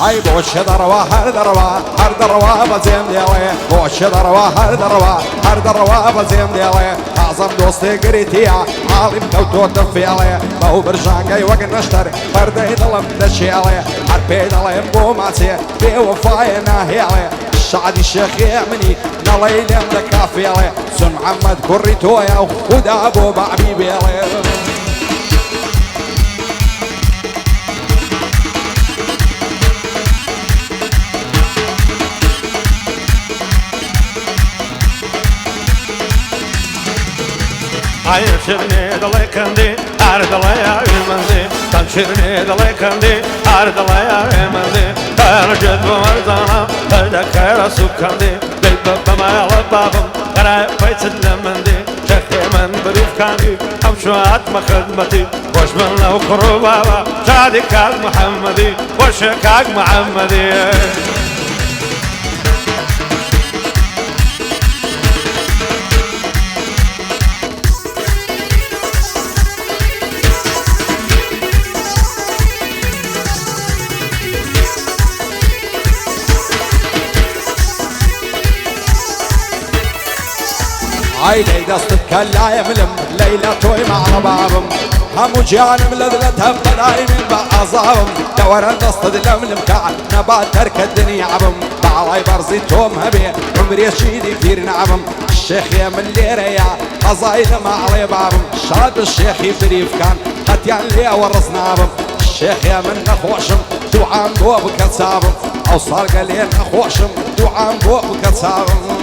هاي بوش دروا هر دروا بزیم دیوی بوش دروا هر دروا بزیم دیوی اعظم دوست گریتیا عالم کوتو تفیلی باو برجانگی وقت نشتر بردی دلم دشیلی هر پیدلیم بوماتی بی وفای نهیلی شعدي الشيخ يمني نليلم لكافيلي سن محمد كريتويا وخدا ابو بعبيبيلي عيشرني دلي كندي أرد الله يا المنزي تنشرني دلي كندي أرد الله يا المنزي ترجد بمرزانا تذكر سكندي بيت بما يلبابم غراي بيت المندي شيخي من بريف كاندي أمشوات مخدمتي وش من لو قربابا شادي كاك محمدي وش كاك محمدي عيني دستك كلا يملم ليلة توي مع ربابم همو جانم لذلتها بلاي من بعصابم دورا دست دلملم كعن نبات ترك الدنيا عبم بعلاي برزي توم هبي عمري شيدي كثير نعبم الشيخ يا من ليريا قصايد مع ربابم شاد الشيخ يفريف كان قتيان لي ورصنا عبم الشيخ يا من نخوشم دوعام بوب كتصابم او صار قليل نخوشم دوعام بوب كتصابم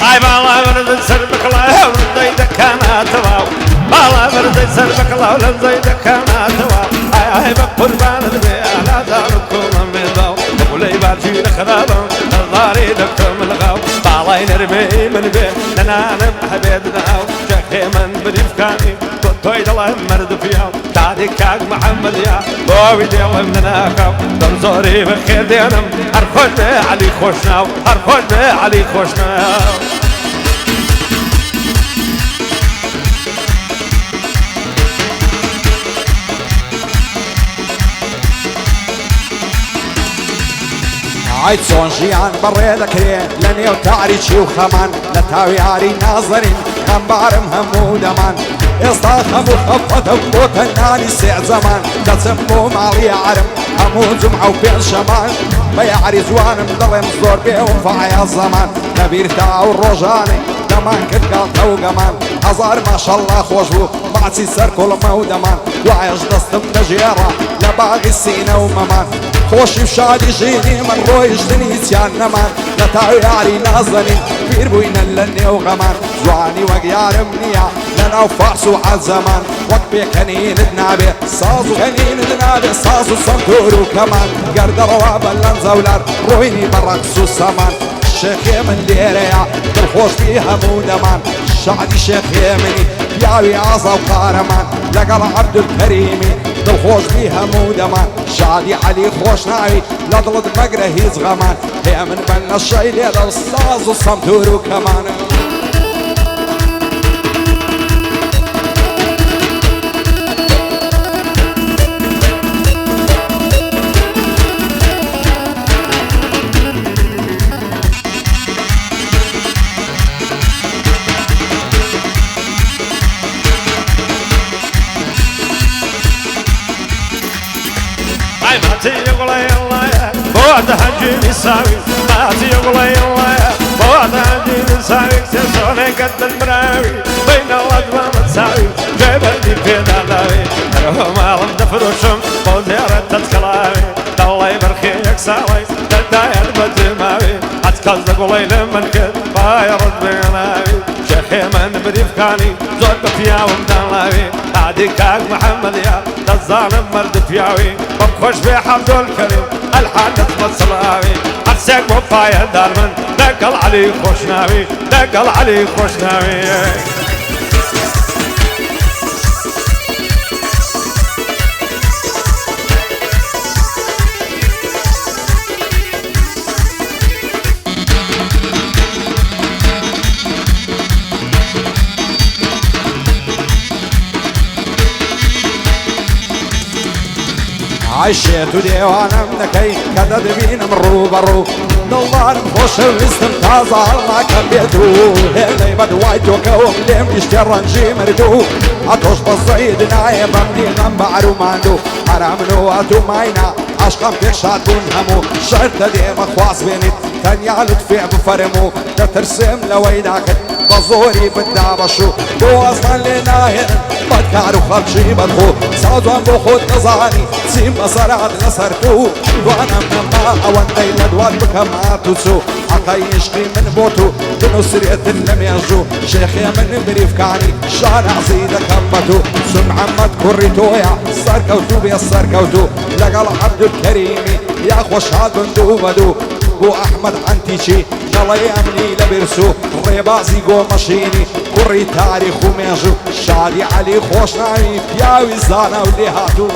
هاي بالله برد سربك الله ولزيدك كانت واو بالله برد سربك الله ولزيدك كانت واو هاي بقربان البيع لا داركم من ضو ولي بارجي لخرابا الضاري دكتم الغاو بالله نرمي من بين ننانم حبيبنا شيخي من بريفكاني تويد الله مرد فيها تعدي كاك محمد يا بوي ديال مننا كاو تنصري بخير دينم هرخوش علي خوشناو هرخوش علي خوشناو عيد صون جيان بريدك ريه لني وتعريشي وخمان لتاوي عاري ناظرين خنبارم همو دمان اصطاخم وخفت بوت الناني سيع زمان تسمو مالي عرم همو جمعة وبين شمان بيعري زوانم ضلم زور بيه وفايا الزمان نبير تاو الرجاني دمان كد قلطة وقمان هزار ما شاء الله خوشبو معتي سر كل مودمان وعيش دستم نجيرة لباغي السينة وممان خوشي بشادي جيني من رويش دنيتيان نمان لتاوي عاري نازنين بير بوين اللني وغمان زواني وقيار منيا لنا وفارسو عالزمان وقبي كنين دنابي صازو كنين دنابي صازو صندورو كمان قرد رواب اللنزولار رويني برقصو سمان الشيخ يمن ليريا بالخوش فيها مودمان الشعدي شيخ يمني ياوي عصا وقارمان لقل عبد الكريمي بالخوش فيها مودمان شادي علي خوش ناوي لضلد مقره هيز غمان هي من بنا الشيلي للصاز وصمتورو كمان يقول الله يا بعد حجي يساوي ماتي يقول الله يا بعد حجي يساوي سيسوني قد المراوي بين الأدوام تساوي جبلي في دلاوي رهم عالم دفروشم بوديرة تتكلاوي الله يبرخي يكساوي تداير بدماوي عتكالد قولي لمن كد بايرد بيناوي شيخي من بريفكاني زود بفيا ومدلاوي عادي كاك محمد يا الظالم مرد فياوي بخش بحمد الكريم الحادث مصلاوي عرسك وفايا دارمن دقل علي خوشناوي دقل علي خوشناوي عشيت وديوانم دكي كذا دبينم روبرو دلار خوش وستم تازه الله كبيتو هلي بدوايتو كوم لم يشترى نجي مردو عطوش بصيد نايم بمني غنبعرو ماندو حرام نواتو ماينا عشقم تكشاتون همو شرط ديما خواص بينيت تانيا لطفع بفرمو تترسم لويداكت بزوري بالدابشو بو اصلا لناهن بدكارو خلشي بدخو سازوان بخود نزاني سيم بصرات نصرتو وانا مما اوان ديلد واد بكماتو سو حقا يشقي من بوتو بنصرية لم يرجو شيخي من بريفكاني شارع زيدا كمبتو سم محمد كوريتويا سركوتو بيا سركوتو لقال عبد الكريمي يا خوش هاد بندو بدو بو احمد عنتيشي الله يامني لبرسو ريبازي قو مشيني كوري تاريخ وميجو شادي علي خوش نايم يا وزانا ولي هاتو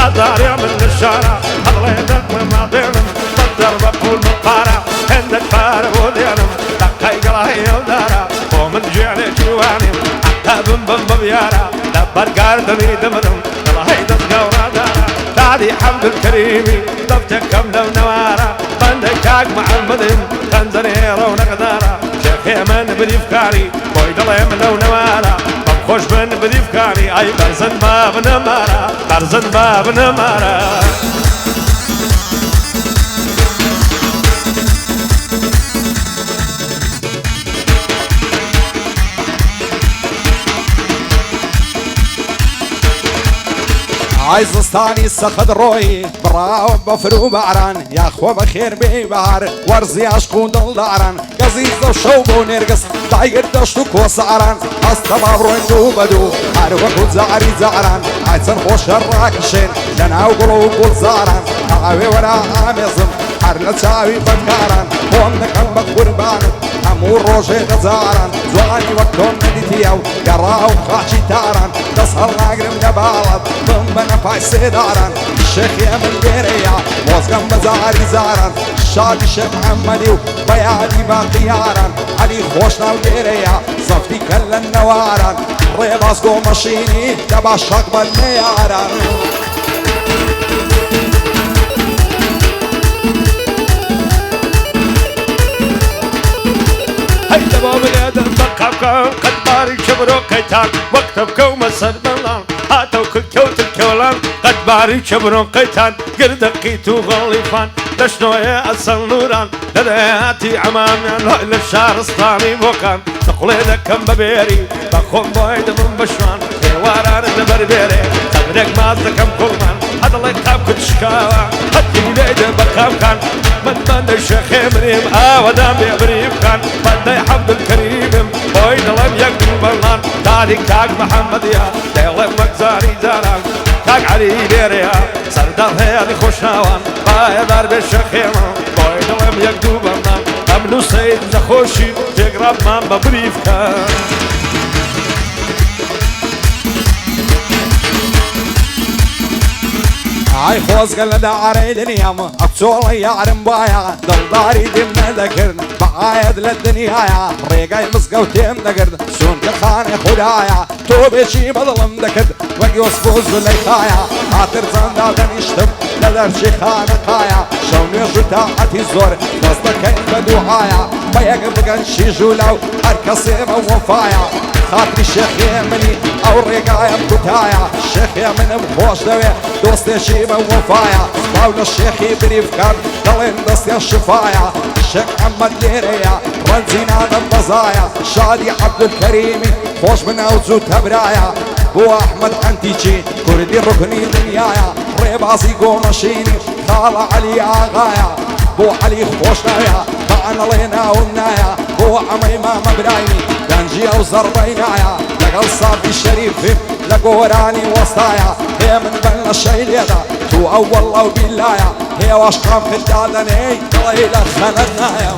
نادر يعمل الشارع الله يدك ما دينم بالضربة كل مقارع عندك فارق ودينم دقي قلاهي ودارع ومن جعلي جواني حتى بم بيارع دبر قاردني دمنم قلاهي تتقورا دارع دادي حمد الكريمي ضفتك كملة ونوارع بندكاك محمدين تنزني رونق دارع شيخي من بريفكاري بويد الله يملى ونوارع خوش من بديفكاني اي برزن باب نمارا برزن باب نمارا عايز استاني سخد روي براو بفرو بعران يا اخوة بخير ببهار ورزي عشقو دل داران قزيز دو شوب ونرقص داير دشتو كوسعران هستا بابرو اندو بدو عارفكو زعري زعران عايزن خوش الراكشين لنا وقلو قول زعران عاوي ورا عامزم حرلة ساوي فكاران هون نكمك قربان همو روشي غزاران زواني وقتهم نديتيو قراو خاشي تاران تسهر ناقرم نبالط ضمنا فايسي داران الشيخ يمن بيريا موزقم بزاري زاران شادي الشيخ محمدي وبيادي باقياران علي خوشنا وبيريا صفتي كل النواران ريباسكو مشيني تبع شقب النياران هيدا باب اليد بقابكم قد باري كبرو قيتان وقتبكم مسد ملان هاتو كوت الكولان قد باري كبرو قيتان قردقيتو غليفان دشنو يا أصل نوران لدياتي عمامي الهيل الشهر اسطاني بوكان تقولي كم ببيري بخون بويد من بشوان واران البربيري تبرك مازكم كلمان هذا الله يتاب كل شكاوى هدي ليدة بكام كان من بند الشيخ مريم ودام يبريم كان بند حمد الكريم وين لم يقدم برلان تاريخ تاج محمد يا ديلم مكزاري زاران تاج علي بيريا سردار هيالي خوشاوان باي ضرب الشيخ وين لم يقدم برلان امنو سيد زخوشي تقرب من ببريف كان عاي خوز قال دا عريد اليوم اقصول يعرم بايا دلداري دمنا ذكرنا بعايد للدنيا ريقاي مسقو تيم ذكرنا سون كخاني خدايا توبي شي بظلم ذكر وقيوس فوز ليخايا خاطر زندا نشتم لدر شي خانقايا شوني جتاعتي الزور نصدر كيف بدوعايا بيق بقن شي جولاو اركسيم وفايا خاطري الشيخ يمني او ريقايا بكتايا الشيخ يمن بخوش دوي دوستي شيبة وفايا باول الشيخ يبريف كان دلين دستي الشفايا الشيخ محمد ليريا رنزينا بزايا شادي عبد الكريمي خوش من اوزو تبرايا بو احمد عنتيجي كردي ركني دنيايا ريباسي قو مشيني خالة علي اغايا بو علي خوش نايا معنا لينا ونايا بو عميمة مبرايني دنجي او زربينايا لقل صافي الشريف لقوراني وسطايا هي من بلنا الشيء ليدا تو اول الله وبالله هي واشقام في الدادني الله يلا خلتنايا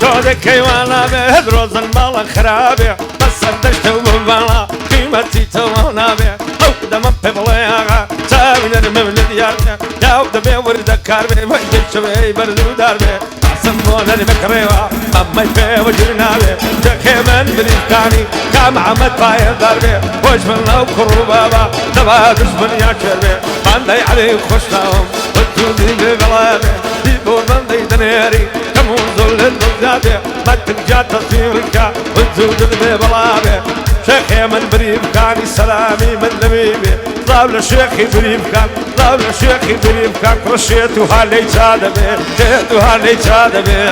تودك وانا بهدروز المال خرابي بس دشت وبالا قيمتي تونا بي او دم ببلاغا تاوين المولد يارنا يا ودبي ورد كاربي وجه شوي بردو داربي سمونا المكريوا اما يبي وجرنا بي تخيمن بريكاني كام عمد باي داربي وجبنا وكروبابا تبادش بنيا شربي باندي علي خوشناهم وتودي ببلابي ديبون باندي دنيري كمون زول الدردابي ما تنجا تصيرك وتودي ببلابي شيخي من بريبكاني سلامي من نبيبي طابل شيخي بريبكان طابل شيخي بريبكان رشيتو هالي جادبي جيتو هالي جادبي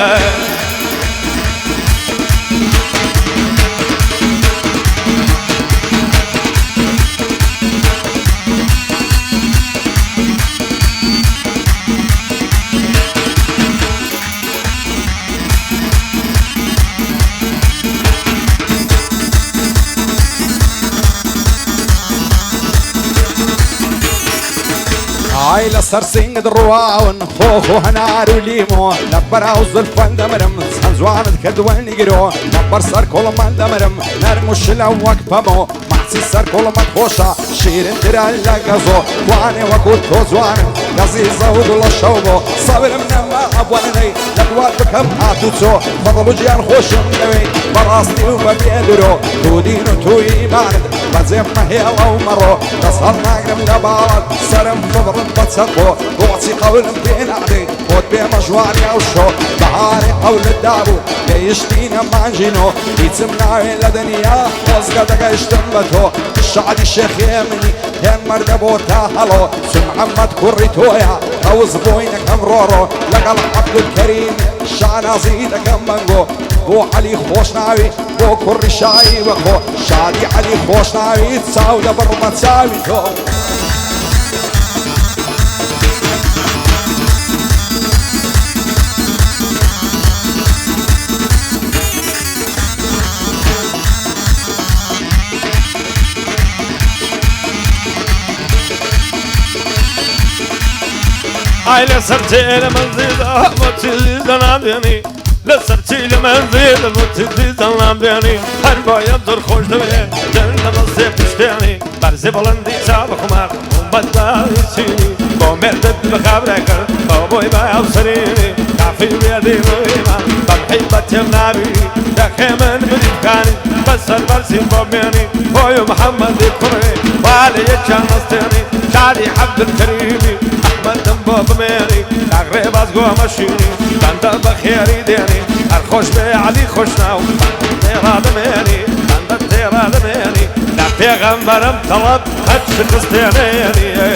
عايلة سرسين درواون خوخو هنارو ليمو نبر عوز الفن دمرم سنزوان كدوان يجرو نبر سر كل من دمرم نرمش لوك بمو محسي سر كل من خوشا شيرين ترال لقزو واني وكود توزوان قزيزة ودول الشوبو صبر من ما أبواني لدوات بكم هاتوتو فضلو جيان خوشم نوي براسني وببيدرو تو دينو تو إيمان بزيم ما هي الله مرو تصهر ناقرم لبالد سرم فضرم بتصدقو قوتي قول بين عدي خود بيه مجواني او شو بهاري قول الدابو بيشتينا مانجينو يتمناوي لدنيا وزقا دقا اشتمتو الشعدي الشيخ يمني ين مردبو تاهلو سم محمد كوريتويا او زبوينك امرورو لقل عبد الكريم شعنا زيدك امانجو بو علي خوشناوي بو كوري شاي وخو شادي علي خوشناوي تساوي دبر ما تساوي تو هاي لسرتي لمنزل موتي زنابيني لسرتي لمنزل موتي زنابيني هربا يدر خوش دوي جنة نصيب تشتاني برزي بلندي سابق مار ومبدا يسيني بومردد بخبرك بوي باي أبصريني كافي بيدي ويما بمحبة يمنابي دخيمن بريكاني بس البرسي بوميني بوي محمد يكري وعلي يجان نستيني شادي عبد الكريمي أحمد دنبو بميني تقريب أزقو مشيني بند بخيري ديني الخوش بي علي خوشناو تيرا دميني بند تيرا دميني لا بيغمبرم طلب هتش قصديني